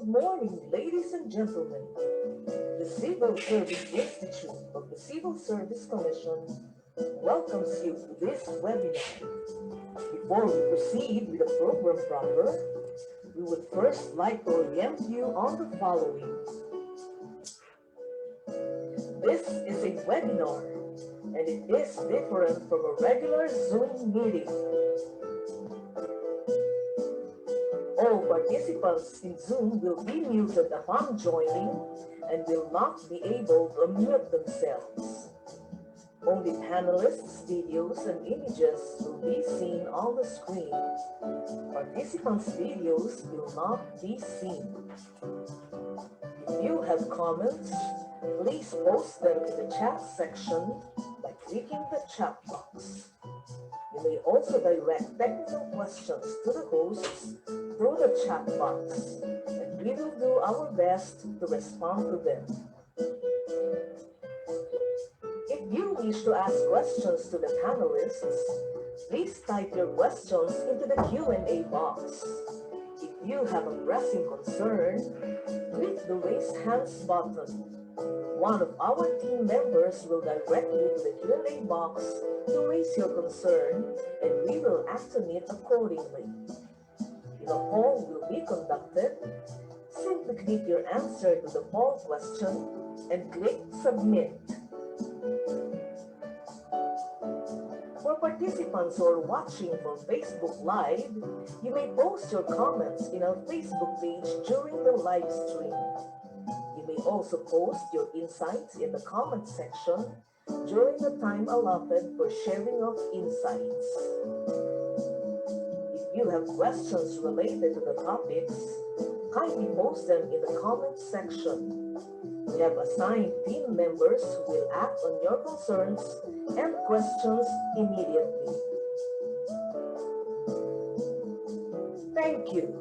Good morning, ladies and gentlemen. The Civil Service Institute of the Civil Service Commission welcomes you to this webinar. Before we proceed with the program proper, we would first like to orient you on the following. This is a webinar, and it is different from a regular Zoom meeting. All participants in Zoom will be muted upon joining and will not be able to unmute themselves. Only panelists' videos and images will be seen on the screen. Participants' videos will not be seen. If you have comments, please post them in the chat section by clicking the chat box. You may also direct technical questions to the hosts through the chat box, and we will do our best to respond to them. If you wish to ask questions to the panelists, please type your questions into the Q&A box. If you have a pressing concern, click the Raise Hands button. One of our team members will direct you to the Q&A box to raise your concern, and we will act on it accordingly. If a poll will be conducted, simply click your answer to the poll question and click Submit. For participants who are watching from Facebook Live, you may post your comments in our Facebook page during the live stream. You may also post your insights in the comment section during the time allotted for sharing of insights. If you have questions related to the topics, kindly post them in the comment section. We have assigned team members who will act on your concerns and questions immediately. Thank you.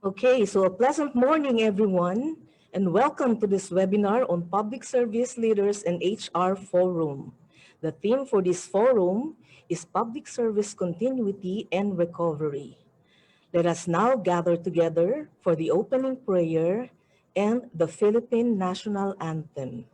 Okay, so a pleasant morning, everyone, and welcome to this webinar on Public Service Leaders and HR Forum. The theme for this forum is Public Service Continuity and Recovery. Let us now gather together for the opening prayer and the Philippine National Anthem.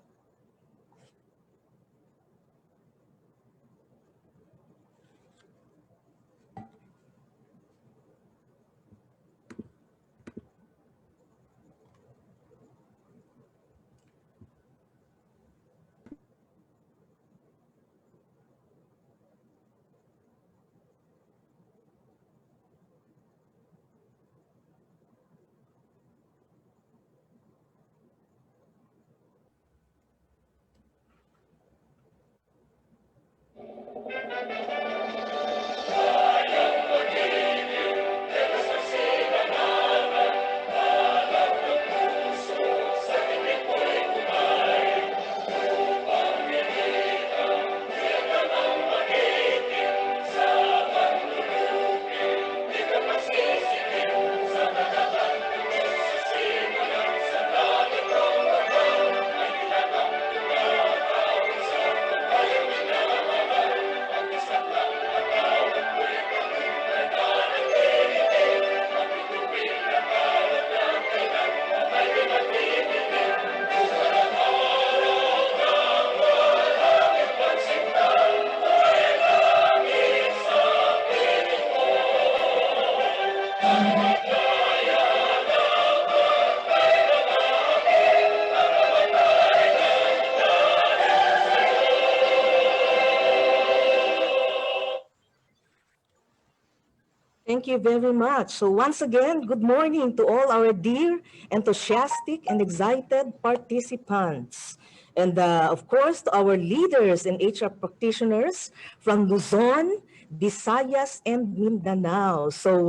Thank you very much. So once again, good morning to all our dear, enthusiastic, and excited participants. And of course, to our leaders and HR practitioners from Luzon, Visayas, and Mindanao. So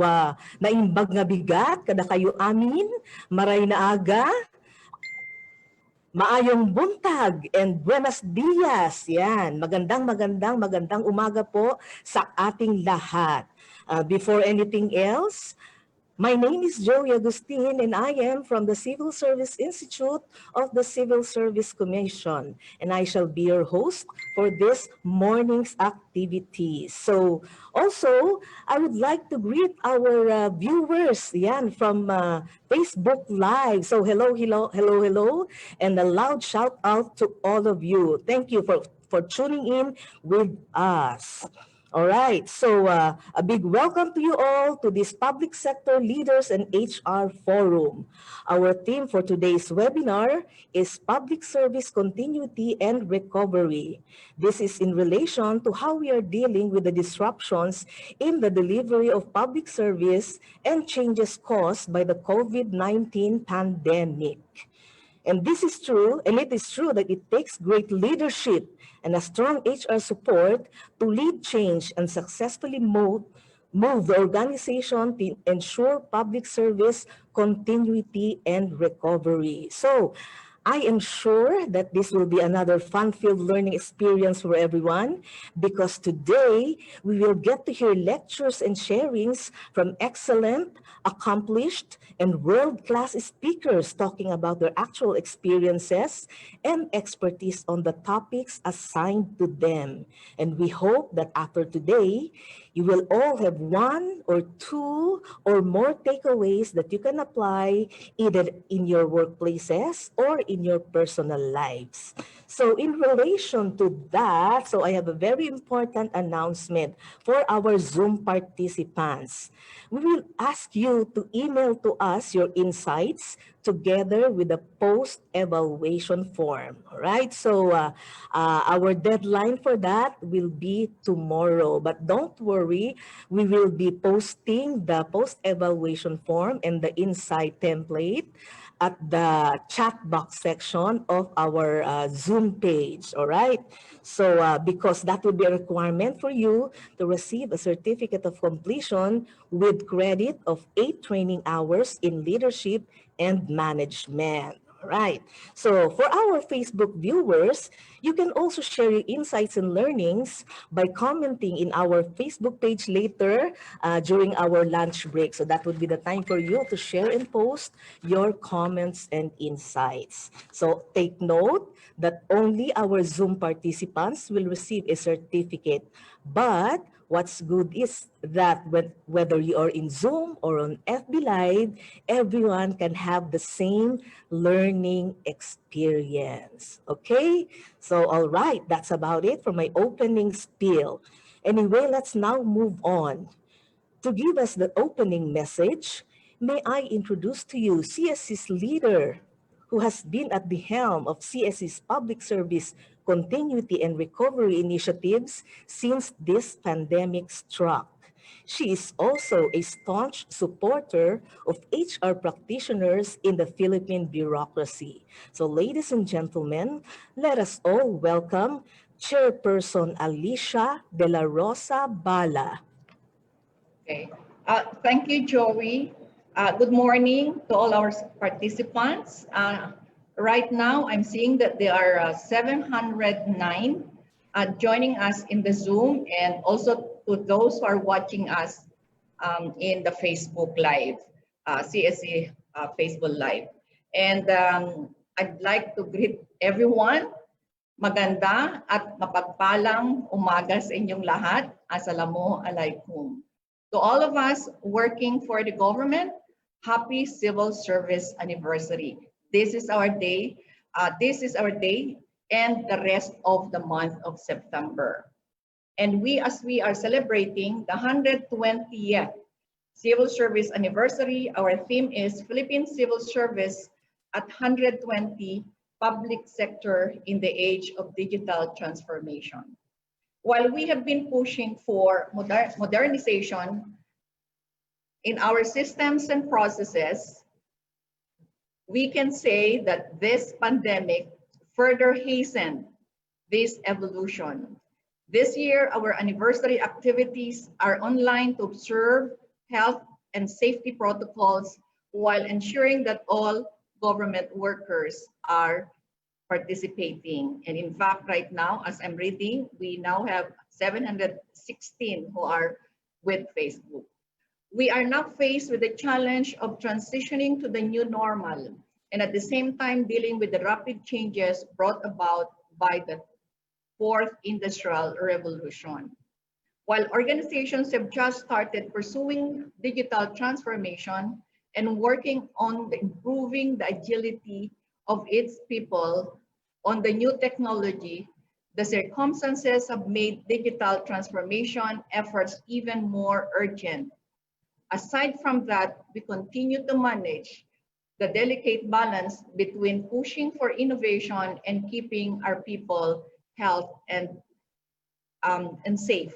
naimbag nga bigat, kada kayo amin, maray na aga, maayong buntag and buenos dias. Yan, magandang umaga po sa ating lahat. Before anything else, My name is Joey Agustin, and I am from the Civil Service Institute of the Civil Service Commission, and I shall be your host for this morning's activities. So, also, I would like to greet our viewers from Facebook Live. So, hello, hello, hello, hello, and a loud shout out to all of you. Thank you for tuning in with us. All right, so a big welcome to you all to this Public Sector Leaders and HR Forum. Our theme for today's webinar is Public Service Continuity and Recovery. This is in relation to how we are dealing with the disruptions in the delivery of public service and changes caused by the COVID-19 pandemic. And this is true, and it is true that it takes great leadership and a strong HR support to lead change and successfully move the organization to ensure public service continuity and recovery. So, I am sure that this will be another fun-filled learning experience for everyone because today we will get to hear lectures and sharings from excellent, accomplished, and world-class speakers talking about their actual experiences and expertise on the topics assigned to them. And we hope that after today, you will all have one or two or more takeaways that you can apply either in your workplaces or in your personal lives. So in relation to that, so I have a very important announcement for our Zoom participants. We will ask you to email to us your insights together with the post-evaluation form. All right, so our deadline for that will be tomorrow. But don't worry, we will be posting the post-evaluation form and the insight template at the chat box section of our Zoom page, all right? So because that will be a requirement for you to receive a certificate of completion with credit of 8 training hours in leadership and management. All right. So for our Facebook viewers, you can also share your insights and learnings by commenting in our Facebook page later during our lunch break. So that would be the time for you to share and post your comments and insights. So take note that only our Zoom participants will receive a certificate. But what's good is that whether you are in Zoom or on FB Live, everyone can have the same learning experience. Okay? So, all right, that's about it for my opening spiel. Anyway, let's now move on. To give us the opening message, may I introduce to you CSC's leader, who has been at the helm of CSC's public service continuity and recovery initiatives since this pandemic struck. She is also a staunch supporter of HR practitioners in the Philippine bureaucracy. So ladies and gentlemen, let us all welcome Chairperson Alicia de la Rosa Bala. Okay. Thank you, Joey. Good morning to all our participants. Right now, I'm seeing that there are 709 joining us in the Zoom, and also to those who are watching us in the Facebook Live, CSC Facebook Live. And I'd like to greet everyone. Maganda at mapagpalang umaga sa inyong lahat. Assalamu alaikum. To all of us working for the government, happy Civil Service Anniversary. This is our day. This is our day and the rest of the month of September. And as we are celebrating the 120th Civil Service Anniversary, our theme is Philippine Civil Service at 120, public sector in the age of digital transformation. While we have been pushing for modernization in our systems and processes, we can say that this pandemic further hastened this evolution. This year, our anniversary activities are online to observe health and safety protocols while ensuring that all government workers are participating. And in fact, right now, as I'm reading, we now have 716 who are with Facebook. We are now faced with the challenge of transitioning to the new normal and at the same time dealing with the rapid changes brought about by the fourth industrial revolution. While organizations have just started pursuing digital transformation and working on improving the agility of its people on the new technology, the circumstances have made digital transformation efforts even more urgent. Aside from that, we continue to manage the delicate balance between pushing for innovation and keeping our people health and safe.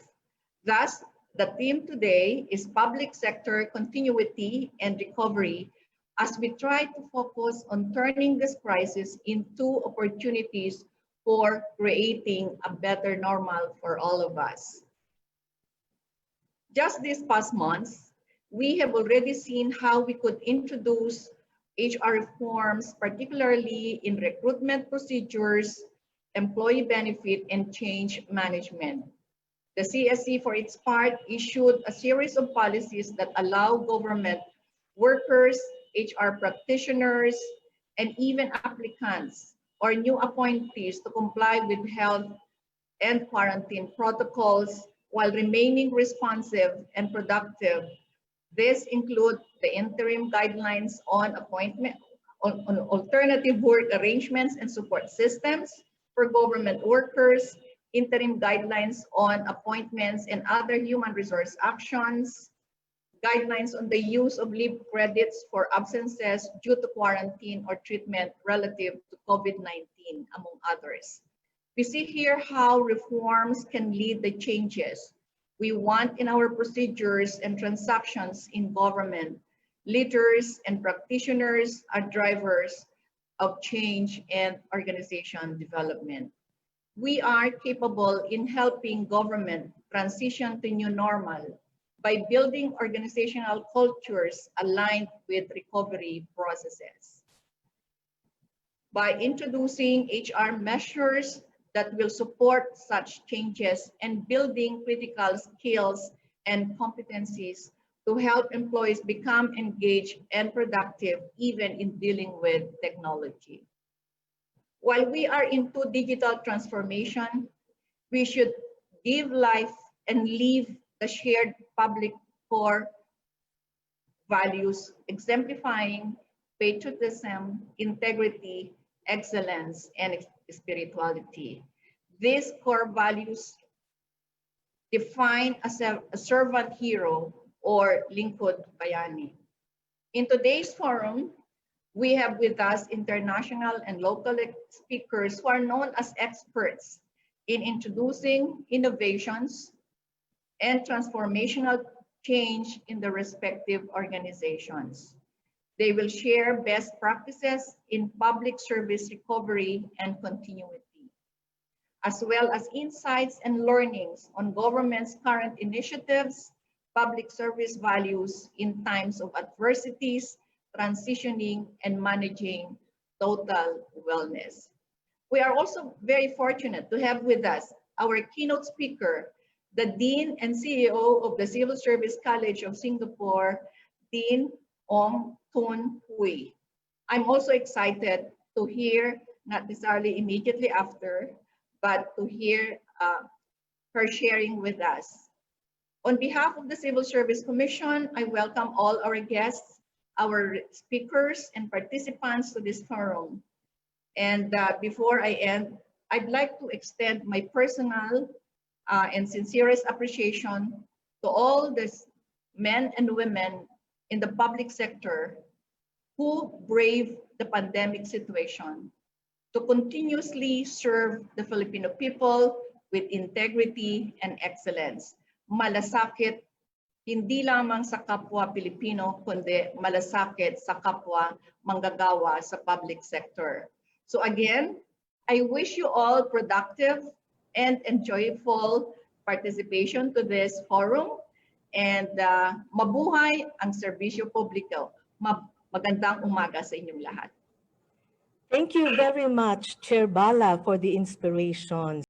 Thus, the theme today is public sector continuity and recovery as we try to focus on turning this crisis into opportunities for creating a better normal for all of us. Just these past months, we have already seen how we could introduce HR reforms, particularly in recruitment procedures, employee benefit, and change management. The CSC, for its part, issued a series of policies that allow government workers, HR practitioners, and even applicants or new appointees to comply with health and quarantine protocols while remaining responsive and productive. This includes the interim guidelines on appointment, on alternative work arrangements and support systems for government workers, interim guidelines on appointments and other human resource actions, guidelines on the use of leave credits for absences due to quarantine or treatment relative to COVID-19, among others. We see here how reforms can lead the changes we want in our procedures and transactions in government. Leaders and practitioners are drivers of change and organization development. We are capable in helping government transition to new normal by building organizational cultures aligned with recovery processes. By introducing HR measures that will support such changes and building critical skills and competencies to help employees become engaged and productive even in dealing with technology. While we are into digital transformation, we should give life and live the shared public core values, exemplifying patriotism, integrity, excellence, and spirituality. These core values define a servant hero or lingkod bayani. In today's forum, we have with us international and local speakers who are known as experts in introducing innovations and transformational change in the respective organizations. They will share best practices in public service recovery and continuity, as well as insights and learnings on government's current initiatives, public service values in times of adversities, transitioning, and managing total wellness. We are also very fortunate to have with us our keynote speaker, the Dean and CEO of the Civil Service College of Singapore, Dean Ong Toon Hui. I'm also excited to hear, not necessarily immediately after, but to hear her sharing with us. On behalf of the Civil Service Commission, I welcome all our guests, our speakers and participants to this forum. And before I end, I'd like to extend my personal and sincerest appreciation to all the men and women in the public sector who brave the pandemic situation to continuously serve the Filipino people with integrity and excellence. Malasakit hindi lamang sa kapwa Pilipino, kundi malasakit sa kapwa manggagawa sa public sector. So again, I wish you all productive and enjoyable participation to this forum. And mabuhay ang serbisyo publiko. Magandang umaga sa inyong lahat. Thank you very much, Chair Bala, for the inspiration.